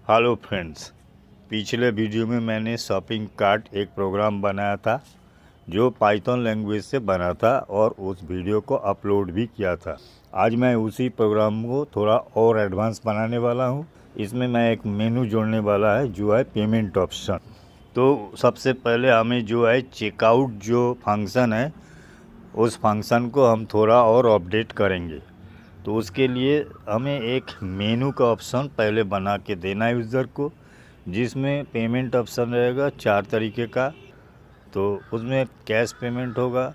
Hello friends, पिछले video में मैंने शॉपिंग कार्ट एक प्रोग्राम बनाया था जो पाइथन लैंग्वेज से बना था और उस वीडियो को अपलोड भी किया था। आज मैं उसी प्रोग्राम को थोड़ा और एडवांस बनाने वाला हूं। इसमें मैं एक मेनू जोड़ने वाला है जो है पेमेंट ऑप्शन। तो सबसे पहले हमें जो है चेकआउट जो फंक्शन है उस फंक्शन को हम थोड़ा और अपडेट करेंगे। तो उसके लिए हमें एक मेनू का ऑप्शन पहले बना के देना है यूज़र को, जिसमें पेमेंट ऑप्शन रहेगा 4 तरीके का। तो उसमें कैश पेमेंट होगा,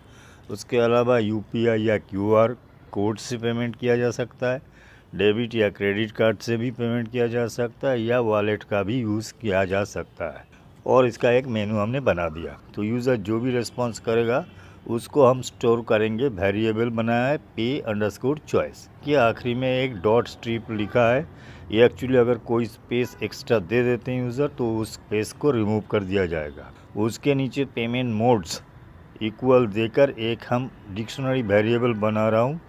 उसके अलावा यूपीआई या क्यूआर कोड से पेमेंट किया जा सकता है, डेबिट या क्रेडिट कार्ड से भी पेमेंट किया जा सकता है, या वॉलेट का भी यूज़ किया जा सकता है। और इसका एक मेनू हमने बना दिया। तो यूज़र जो भी रिस्पॉन्स करेगा उसको हम स्टोर करेंगे। वेरिएबल बनाया है pay_choice के आखिरी में एक डॉट स्ट्रिप लिखा है। ये एक्चुअली अगर कोई स्पेस एक्स्ट्रा दे देते हैं यूज़र तो उस स्पेस को रिमूव कर दिया जाएगा। उसके नीचे पेमेंट मोड्स इक्वल देकर एक हम डिक्शनरी वेरिएबल बना रहा हूँ,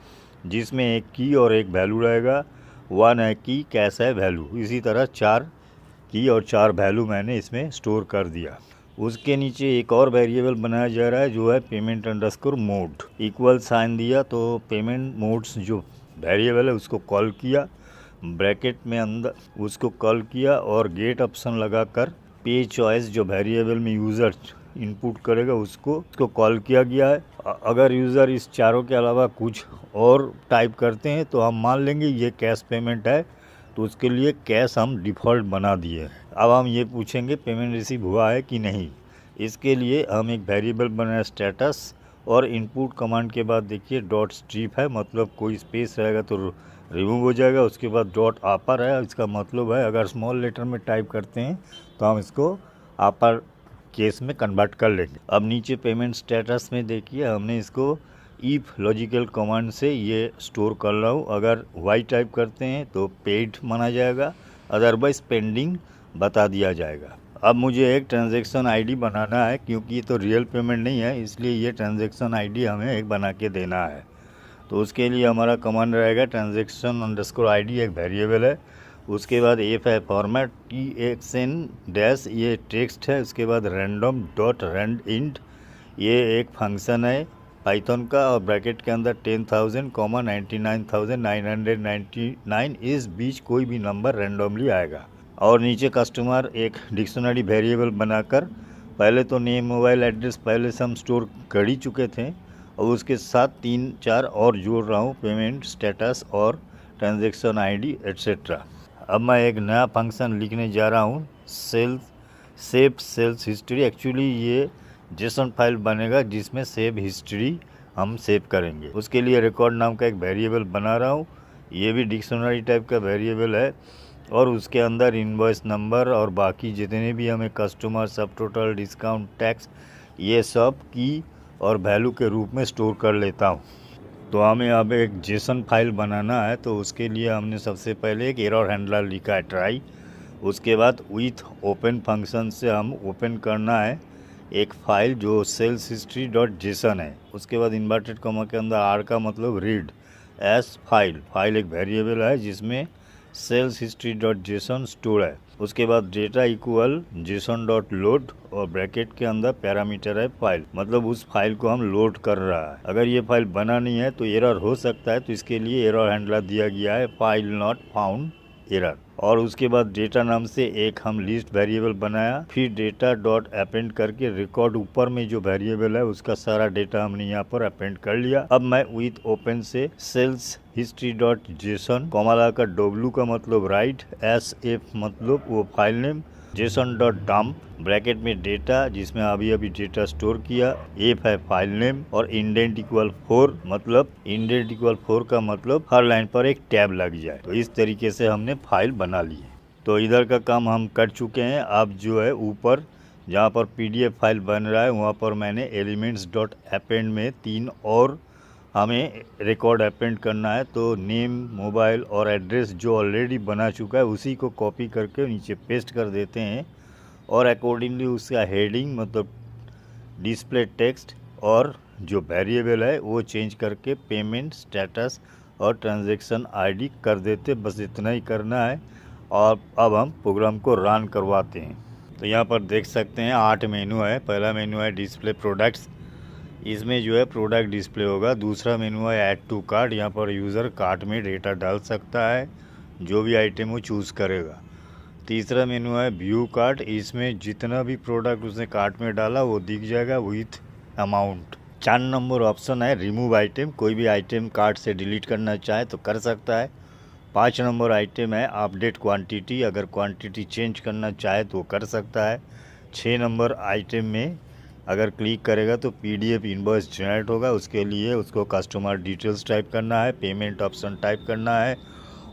जिसमें एक की और एक वैल्यू रहेगा। 1 है की, कैश है वैल्यू। इसी तरह 4 की और 4 वैल्यू मैंने इसमें स्टोर कर दिया। उसके नीचे एक और वेरिएबल बनाया जा रहा है जो है पेमेंट_मोड इक्वल साइन दिया। तो पेमेंट मोड्स जो वेरिएबल है उसको कॉल किया, ब्रैकेट में अंदर उसको कॉल किया और गेट ऑप्शन लगाकर पे चॉइस जो वेरिएबल में यूज़र इनपुट करेगा उसको कॉल किया गया है। अगर यूज़र इस चारों के अलावा कुछ और टाइप करते हैं तो हम मान लेंगे ये कैश पेमेंट है, तो उसके लिए कैश हम डिफ़ॉल्ट बना दिए हैं। अब हम ये पूछेंगे पेमेंट रिसीव हुआ है कि नहीं। इसके लिए हम एक वेरिएबल बनाए स्टेटस, और इनपुट कमांड के बाद देखिए डॉट स्ट्रिप है, मतलब कोई स्पेस रहेगा तो रिमूव हो जाएगा। उसके बाद डॉट अपर है, इसका मतलब है अगर स्मॉल लेटर में टाइप करते हैं तो हम इसको अपर केस में कन्वर्ट कर लेंगे। अब नीचे पेमेंट स्टेटस में देखिए हमने इसको इफ लॉजिकल कमांड से ये स्टोर कर रहा हूँ। अगर वाई टाइप करते हैं तो पेड माना जाएगा, अदरवाइज पेंडिंग बता दिया जाएगा। अब मुझे एक ट्रांजैक्शन आईडी बनाना है, क्योंकि ये तो रियल पेमेंट नहीं है, इसलिए ये ट्रांजैक्शन आईडी हमें एक बना के देना है। तो उसके लिए हमारा कमांड रहेगा transaction_id, एक वेरिएबल है। उसके बाद एफ है फॉर्मेट TXN- ये टेक्स्ट है। उसके बाद random.randint, ये एक फंक्शन है पाइथन का, और ब्रैकेट के अंदर 10,000, 99,999 इस बीच कोई भी नंबर रैंडमली आएगा। और नीचे कस्टमर एक डिक्शनरी वेरिएबल बनाकर, पहले तो नेम मोबाइल एड्रेस पहले से हम स्टोर कर ही चुके थे, और उसके साथ 3-4 और जोड़ रहा हूँ, पेमेंट स्टेटस और ट्रांजैक्शन आईडी एट्सेट्रा। अब मैं एक नया फंक्शन लिखने जा रहा हूँ, सेव सेल्स हिस्ट्री। एक्चुअली ये जेसन फाइल बनेगा जिसमें सेव हिस्ट्री हम सेव करेंगे। उसके लिए रिकॉर्ड नाम का एक वेरिएबल बना रहा हूँ। ये भी डिक्शनरी टाइप का वेरिएबल है, और उसके अंदर इनवॉइस नंबर और बाकी जितने भी हमें कस्टमर, सब टोटल, डिस्काउंट, टैक्स, ये सब की और वैल्यू के रूप में स्टोर कर लेता हूँ। तो हमें अब एक जेसन फाइल बनाना है, तो उसके लिए हमने सबसे पहले एक एरर हैंडलर लिखा है ट्राई। उसके बाद विथ ओपन फंक्शन से हम ओपन करना है एक फाइल जो सेल्स हिस्ट्री डॉट जेसन है। उसके बाद इन्वर्टेड कॉमा के अंदर आर का मतलब रीड एस फाइल एक वेरिएबल है जिसमें sales history dot JSON store है। उसके बाद data equal JSON dot load, और ब्रैकेट के अंदर पैरामीटर है फाइल, मतलब उस फाइल को हम लोड कर रहा है। अगर ये फाइल बना नहीं है तो एरर हो सकता है, तो इसके लिए एरर हैंडलर दिया गया है फाइल नॉट फाउंड एरर। और उसके बाद डेटा नाम से एक हम लिस्ट वेरिएबल बनाया, फिर डेटा डॉट अपेंड करके रिकॉर्ड ऊपर में जो वेरिएबल है उसका सारा डेटा हमने यहाँ पर अपेंड कर लिया। अब मैं विथ ओपन से sales history dot JSON comma का डब्ल्यू का मतलब राइट, SF मतलब वो file name, JSON dot dump bracket में डेटा जिसमें अभी डेटा स्टोर किया, एफ है फाइल नेम, और इंडेंट इक्वल 4 मतलब इंडेंट इक्वल 4 का मतलब हर लाइन पर एक टैब लग जाए। तो इस तरीके से हमने फाइल बना ली है। तो इधर का काम हम कर चुके हैं। अब जो है ऊपर जहाँ पर PDF फाइल बन रहा है वहाँ पर मैंने एलिमेंट्स डॉट अपेंड में 3 और हमें रिकॉर्ड अपेंड करना है। तो नेम, मोबाइल और एड्रेस जो ऑलरेडी बना चुका है उसी को कॉपी करके नीचे पेस्ट कर देते हैं, और अकॉर्डिंगली उसका हेडिंग मतलब डिस्प्ले टेक्स्ट और जो वेरिएबल है वो चेंज करके पेमेंट स्टेटस और ट्रांजैक्शन आईडी कर देते। बस इतना ही करना है, और अब हम प्रोग्राम को रन करवाते हैं। तो यहाँ पर देख सकते हैं 8 मेनू है। पहला मेनू है डिस्प्ले प्रोडक्ट्स, इसमें जो है प्रोडक्ट डिस्प्ले होगा। दूसरा मेनू है ऐड टू कार्ट, यहाँ पर यूज़र कार्ट में डेटा डाल सकता है, जो भी आइटम वो चूज़ करेगा। तीसरा मेनू है व्यू कार्ट, इसमें जितना भी प्रोडक्ट उसने कार्ट में डाला वो दिख जाएगा विथ अमाउंट। 4 नंबर ऑप्शन है रिमूव आइटम, कोई भी आइटम कार्ट से डिलीट करना चाहे तो कर सकता है। 5 नंबर आइटम है अपडेट क्वांटिटी, अगर क्वांटिटी चेंज करना चाहे तो कर सकता है। 6 नंबर आइटम में अगर क्लिक करेगा तो PDF इनवॉइस जनरेट होगा, उसके लिए उसको कस्टमर डिटेल्स टाइप करना है, पेमेंट ऑप्शन टाइप करना है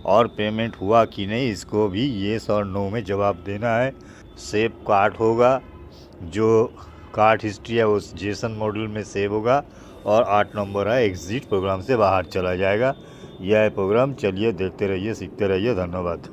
और पेमेंट हुआ कि नहीं इसको भी येस और नो में जवाब देना है। सेव कार्ट होगा, जो कार्ट हिस्ट्री है उस जेसन मॉडल में सेव होगा। और 8 नंबर है एग्जिट, प्रोग्राम से बाहर चला जाएगा। यह है प्रोग्राम। चलिए देखते रहिए, सीखते रहिए। धन्यवाद।